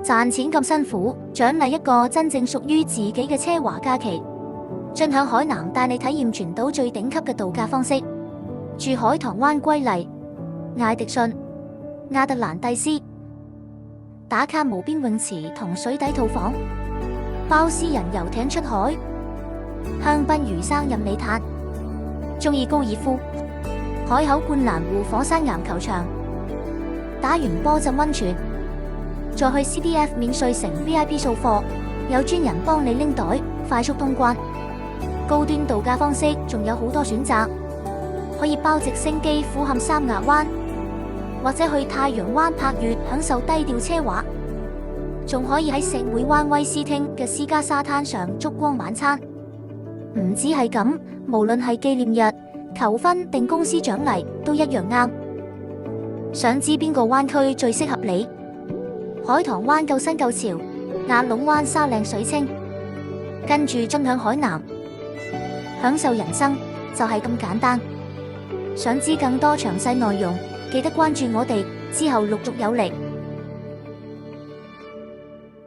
賺錢咁辛苦，獎勵一個真正屬於自己嘅奢華假期。進向海南帶你體驗全島最頂級嘅度假方式，住海棠灣瑰麗、艾迪遜、亞特蘭蒂斯，打卡無邊泳池同水底套房，包私人遊艇出海，香檳魚生任你嘆。中意高爾夫，海口灌籃湖火山岩球場，打完波浸溫泉，再去 CDF 免稅城 VIP 掃貨，有專人幫你拎袋，快速通關。高端度假方式仲有好多選擇，可以包直升機俯瞰三亞灣，或者去太陽灣柏悅享受低調奢華，仲可以喺石會灣威斯汀嘅私家沙灘上燭光晚餐。唔止係咁，無論係紀念日、求婚定公司獎勵都一樣啱。想知邊個灣區最適合你？海棠灣夠新夠潮，亞龍灣沙靚水清，跟住進向海南，享受人生就係咁簡單。想知更多詳細內容，記得關注我哋，之後陸續有嚟。